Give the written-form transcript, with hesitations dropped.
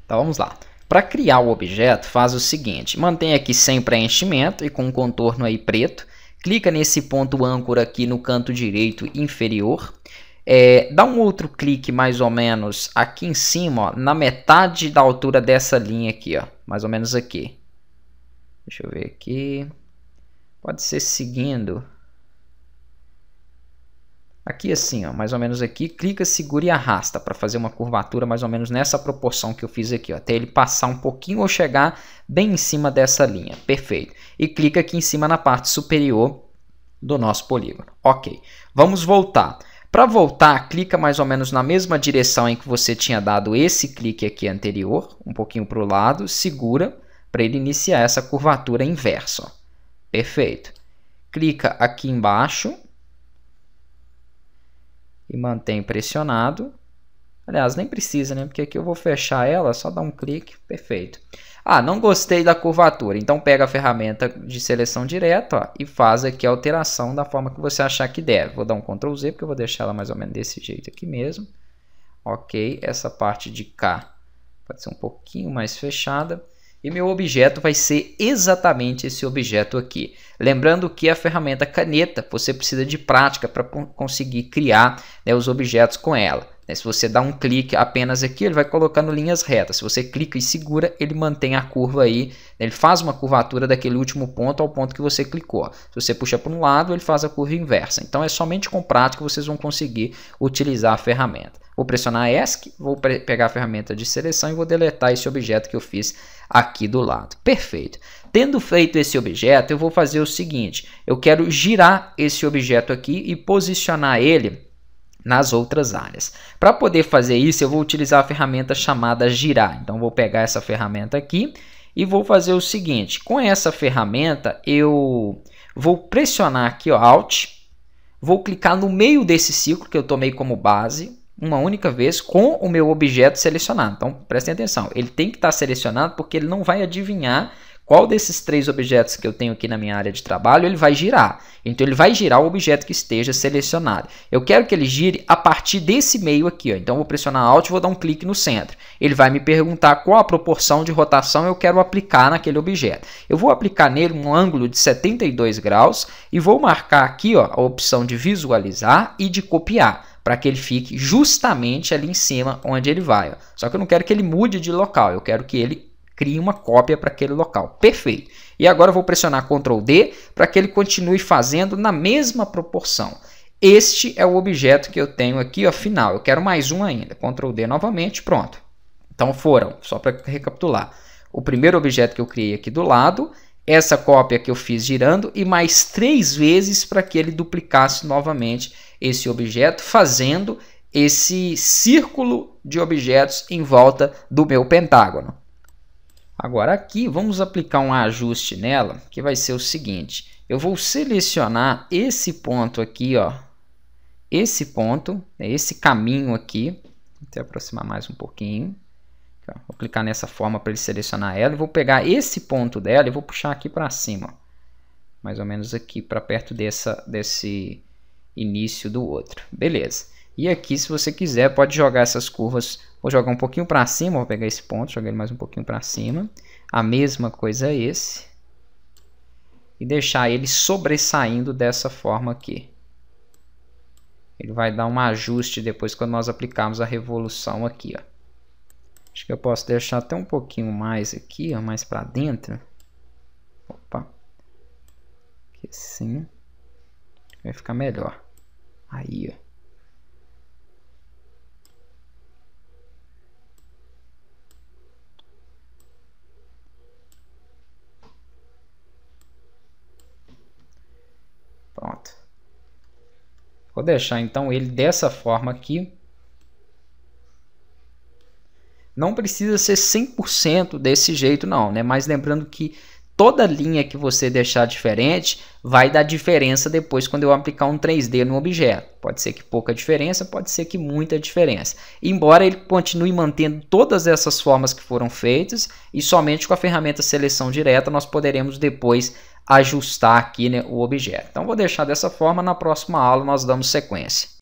Então vamos lá. Para criar o objeto, faz o seguinte, mantém aqui sem preenchimento e com um contorno aí preto, clica nesse ponto âncora aqui no canto direito inferior, dá um outro clique mais ou menos aqui em cima, ó, na metade da altura dessa linha aqui, ó, mais ou menos aqui. Deixa eu ver aqui, pode ser seguindo. Aqui assim, ó, mais ou menos aqui, clica, segura e arrasta para fazer uma curvatura mais ou menos nessa proporção que eu fiz aqui, ó, até ele passar um pouquinho ou chegar bem em cima dessa linha. Perfeito. E clica aqui em cima na parte superior do nosso polígono. Ok, vamos voltar. Para voltar, clica mais ou menos na mesma direção em que você tinha dado esse clique aqui anterior, um pouquinho para o lado, segura para ele iniciar essa curvatura inversa. Ó. Perfeito. Clica aqui embaixo e mantém pressionado. Aliás, nem precisa, né? Porque aqui eu vou fechar ela, só dar um clique. Perfeito. Ah, não gostei da curvatura. Então pega a ferramenta de seleção direta, ó, e faz aqui a alteração da forma que você achar que deve. Vou dar um Ctrl Z, porque eu vou deixar ela mais ou menos desse jeito aqui mesmo. Ok, essa parte de cá pode ser um pouquinho mais fechada. E meu objeto vai ser exatamente esse objeto aqui. Lembrando que a ferramenta caneta, você precisa de prática para conseguir criar, né, os objetos com ela. Se você dá um clique apenas aqui, ele vai colocando linhas retas. Se você clica e segura, ele mantém a curva aí. Ele faz uma curvatura daquele último ponto ao ponto que você clicou. Se você puxa para um lado, ele faz a curva inversa. Então é somente com prática que vocês vão conseguir utilizar a ferramenta. Vou pressionar ESC, vou pegar a ferramenta de seleção e vou deletar esse objeto que eu fiz aqui do lado. Perfeito. Tendo feito esse objeto, eu vou fazer o seguinte. Eu quero girar esse objeto aqui e posicionar ele nas outras áreas. Para poder fazer isso, eu vou utilizar a ferramenta chamada girar. Então, vou pegar essa ferramenta aqui e vou fazer o seguinte. Com essa ferramenta, eu vou pressionar aqui, ó, Alt. Vou clicar no meio desse ciclo que eu tomei como base, uma única vez, com o meu objeto selecionado. Então, prestem atenção. Ele tem que estar selecionado porque ele não vai adivinhar qual desses três objetos que eu tenho aqui na minha área de trabalho ele vai girar. Então, ele vai girar o objeto que esteja selecionado. Eu quero que ele gire a partir desse meio aqui. Ó. Então, eu vou pressionar Alt e vou dar um clique no centro. Ele vai me perguntar qual a proporção de rotação eu quero aplicar naquele objeto. Eu vou aplicar nele um ângulo de 72 graus e vou marcar aqui, ó, a opção de visualizar e de copiar, para que ele fique justamente ali em cima onde ele vai. Ó. Só que eu não quero que ele mude de local, eu quero que ele crie uma cópia para aquele local. Perfeito. E agora eu vou pressionar Ctrl D para que ele continue fazendo na mesma proporção. Este é o objeto que eu tenho aqui, ó, final. Eu quero mais um ainda. Ctrl D novamente, pronto. Então foram, só para recapitular, o primeiro objeto que eu criei aqui do lado, essa cópia que eu fiz girando e mais 3 vezes para que ele duplicasse novamente esse objeto, fazendo esse círculo de objetos em volta do meu pentágono. Agora aqui vamos aplicar um ajuste nela, que vai ser o seguinte. Eu vou selecionar esse ponto aqui, ó, esse ponto, esse caminho aqui. Vou até aproximar mais um pouquinho. Vou clicar nessa forma para ele selecionar ela. E vou pegar esse ponto dela e vou puxar aqui para cima. Ó, mais ou menos aqui, para perto desse início do outro. Beleza. E aqui, se você quiser, pode jogar essas curvas. Vou jogar um pouquinho para cima, vou pegar esse ponto, jogar ele mais um pouquinho para cima. A mesma coisa esse. E deixar ele sobressaindo dessa forma aqui. Ele vai dar um ajuste depois quando nós aplicarmos a revolução aqui, ó. Acho que eu posso deixar até um pouquinho mais aqui, ó, mais para dentro. Opa. Aqui assim. Vai ficar melhor. Aí, ó. Pronto. Vou deixar então ele dessa forma aqui. Não precisa ser 100% desse jeito não, né? Mas lembrando que toda linha que você deixar diferente vai dar diferença depois quando eu aplicar um 3D no objeto. Pode ser que pouca diferença, pode ser que muita diferença. Embora ele continue mantendo todas essas formas que foram feitas e somente com a ferramenta seleção direta nós poderemos depois ajustar aqui, né, o objeto. Então vou deixar dessa forma, na próxima aula nós damos sequência.